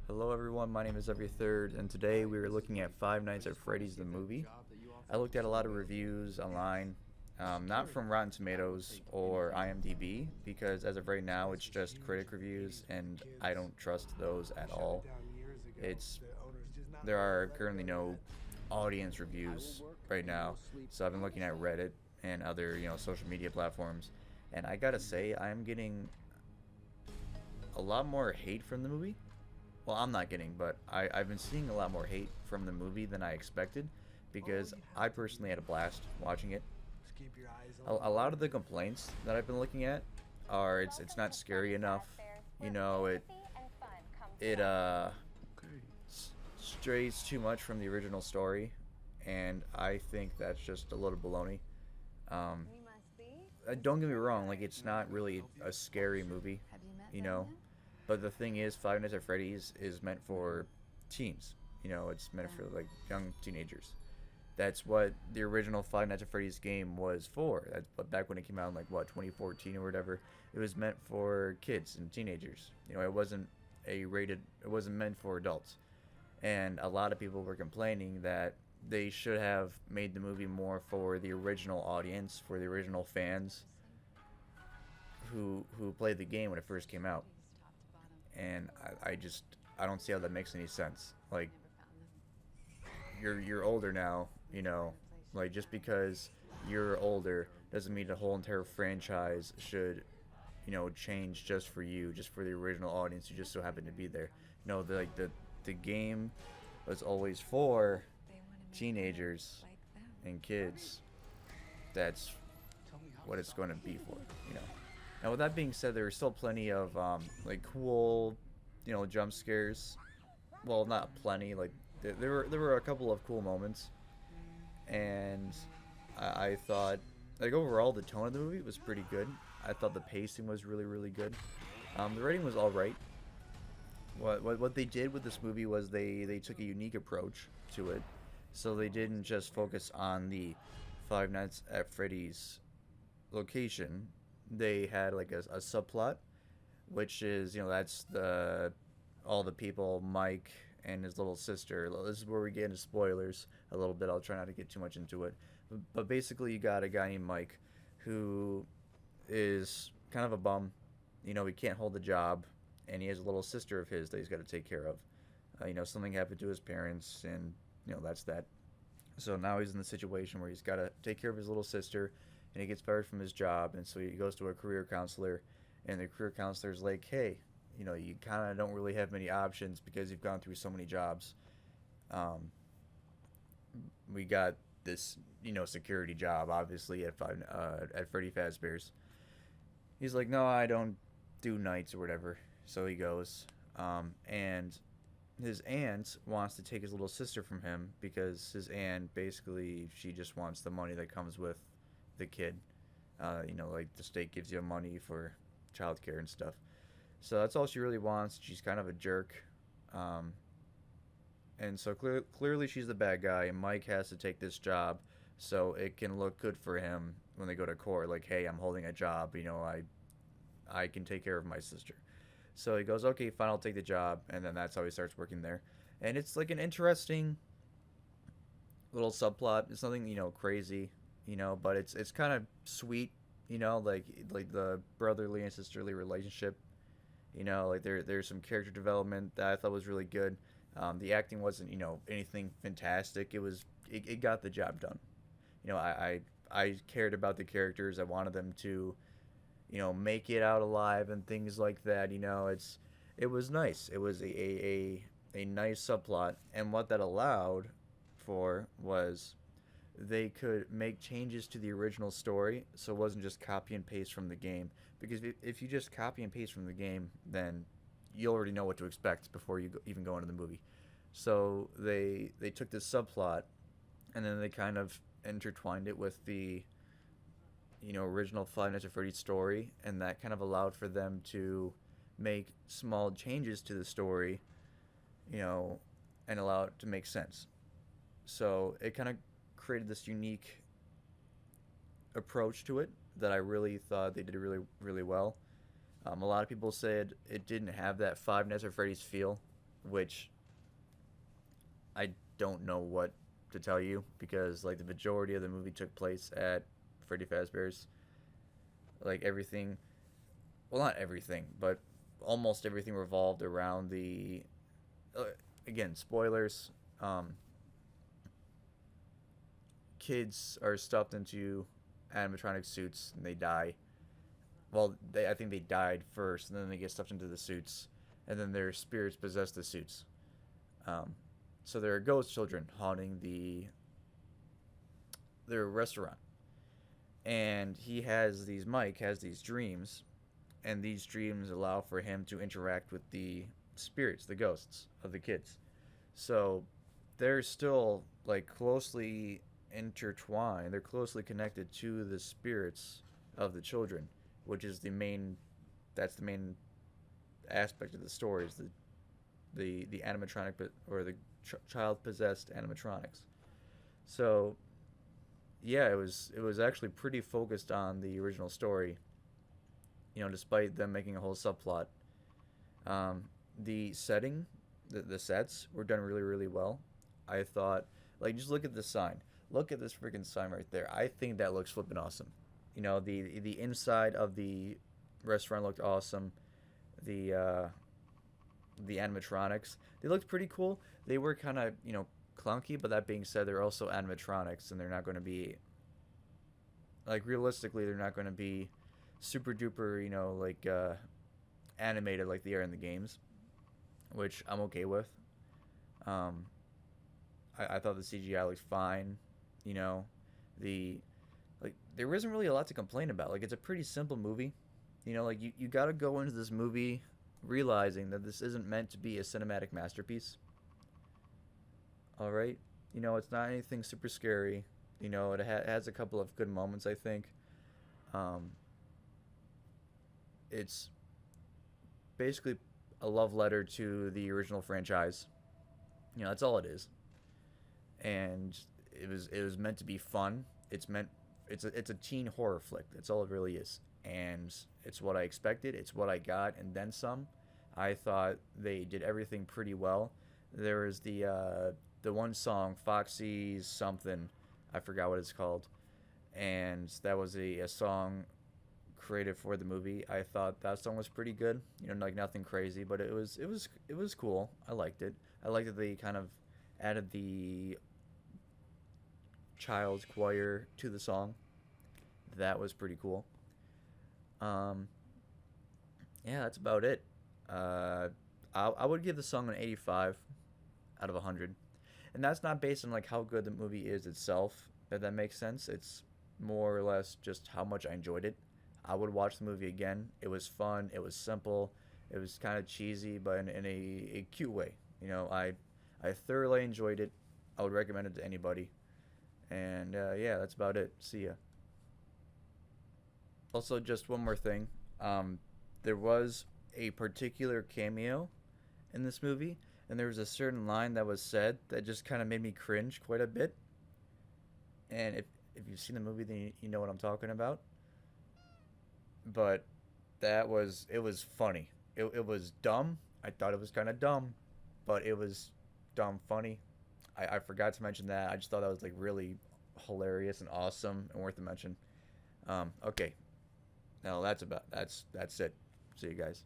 Hello everyone, my name is Every Third, and today we are looking at Five Nights at Freddy's the movie. I looked at a lot of reviews online, not from Rotten Tomatoes or IMDb, because as of right now it's just critic reviews, and I don't trust those at all. It's There are currently no audience reviews right now, so I've been looking at Reddit and other social media platforms, and I gotta say I'm getting a lot more hate from the movie. Well, I'm not getting, but I've been seeing a lot more hate from the movie than I expected because I personally had a blast watching it. A lot of the complaints that I've been looking at are it's not scary enough. You know, it strays too much from the original story, and I think that's just a little baloney. Um, don't get me wrong, like it's not really a scary movie, you know, but the thing is, Five Nights at Freddy's is meant for teens. It's meant for like young teenagers. That's what the original Five Nights at Freddy's game was for. That's but back when it came out in like what 2014 or whatever. It was meant for kids and teenagers. It wasn't a rated. It wasn't meant for adults. And a lot of people were complaining that they should have made the movie more for the original audience, for the original fans who played the game when it first came out. And I don't see how that makes any sense. Like you're older now, like just because you're older doesn't mean the whole entire franchise should change just for you, just for the original audience who just so happen to be there. The game was always for teenagers and kids. That's what it's going to be for, you know. Now, with that being said, there are still plenty of like cool, jump scares. Well, not plenty. Like there were a couple of cool moments, and I thought like overall the tone of the movie was pretty good. I thought the pacing was really good. The writing was all right. What they did with this movie was they took a unique approach to it. So they didn't just focus on the Five Nights at Freddy's location. They had like a subplot, which is that's the all the people Mike and his little sister. This is where we get into spoilers a little bit. I'll try not to get too much into it, but basically you got a guy named Mike who is kind of a bum. He can't hold a job, and he has a little sister of his that he's got to take care of. Something happened to his parents, and that's that. So now he's in the situation where he's got to take care of his little sister, and he gets fired from his job, and so he goes to a career counselor, and the career counselor's like, hey, you kind of don't really have many options because you've gone through so many jobs. Um, we got this, security job, obviously at Freddy Fazbear's. He's like, no, I don't do nights or whatever. So he goes, and his aunt wants to take his little sister from him because his aunt basically she just wants the money that comes with the kid. Like the state gives you money for childcare and stuff. So that's all she really wants. She's kind of a jerk. Um, and so clearly she's the bad guy, and Mike has to take this job so it can look good for him when they go to court. Like, hey, I'm holding a job. I can take care of my sister. So he goes, okay, fine, I'll take the job, and then that's how he starts working there. And it's like an interesting little subplot. It's nothing crazy, but it's kind of sweet, like the brotherly and sisterly relationship. Like there's some character development that I thought was really good. The acting wasn't anything fantastic. It got the job done. I cared about the characters. I wanted them to make it out alive and things like that. It was nice. It was a nice subplot, and what that allowed for was they could make changes to the original story, so it wasn't just copy and paste from the game. Because if you just copy and paste from the game, then you already know what to expect before you even go into the movie. So they took this subplot, and then they kind of intertwined it with the original Five Nights at Freddy's story, and that kind of allowed for them to make small changes to the story, you know, and allow it to make sense. So it kind of created this unique approach to it that I really thought they did really well. A lot of people said it didn't have that Five Nights at Freddy's feel. which I don't know what to tell you because like the majority of the movie took place at Freddy Fazbear's. Like everything, well, not everything, but almost everything revolved around the. Uh, Again, spoilers. Um, Kids are stuffed into animatronic suits and they die. Well, I think they died first, and then they get stuffed into the suits, and then their spirits possess the suits. Um, so there are ghost children haunting their restaurant, and Mike has these dreams, and these dreams allow for him to interact with the spirits, the ghosts of the kids. So they're still like closely intertwined. They're closely connected to the spirits of the children, which is the main. That's the main aspect of the story is the animatronic or the child possessed animatronics. So yeah, it was actually pretty focused on the original story. Despite them making a whole subplot, the setting, the sets were done really really well. I thought, like, just look at this sign. Look at this freaking sign right there. I think that looks flipping awesome. The inside of the restaurant looked awesome. The animatronics, they looked pretty cool. They were kind of clunky, but that being said, they're also animatronics, and they're not going to be like realistically, they're not going to be super duper like animated like they are in the games, which I'm okay with. Um, I thought the CGI looked fine. You know, the like there isn't really a lot to complain about. Like it's a pretty simple movie. Like you got to go into this movie realizing that this isn't meant to be a cinematic masterpiece. All right, it's not anything super scary. It has a couple of good moments. I think. Um, it's basically a love letter to the original franchise. That's all it is. And it was meant to be fun. It's a teen horror flick. That's all it really is. And it's what I expected. It's what I got, and then some. I thought they did everything pretty well. There was the one song, Foxy's something, I forgot what it's called, and that was a song created for the movie. I thought that song was pretty good. Like nothing crazy, but it was cool. I liked it. I liked that they kind of added the child's choir to the song. That was pretty cool. Um, yeah, that's about it. Uh, I would give the song an 85 out of 100, and that's not based on like how good the movie is itself. If that makes sense, it's more or less just how much I enjoyed it. I would watch the movie again. It was fun. It was simple. It was kind of cheesy, but in a cute way. I thoroughly enjoyed it. I would recommend it to anybody. And yeah, that's about it. See ya. Also, just one more thing. There was a particular cameo in this movie, and there was a certain line that was said that just kind of made me cringe quite a bit. And if you've seen the movie, then you know what I'm talking about. But it was funny. It was dumb. I thought it was kind of dumb, but it was dumb funny. I forgot to mention that. I just thought that was like really hilarious and awesome and worth a mention. Okay, now that's it. See you guys.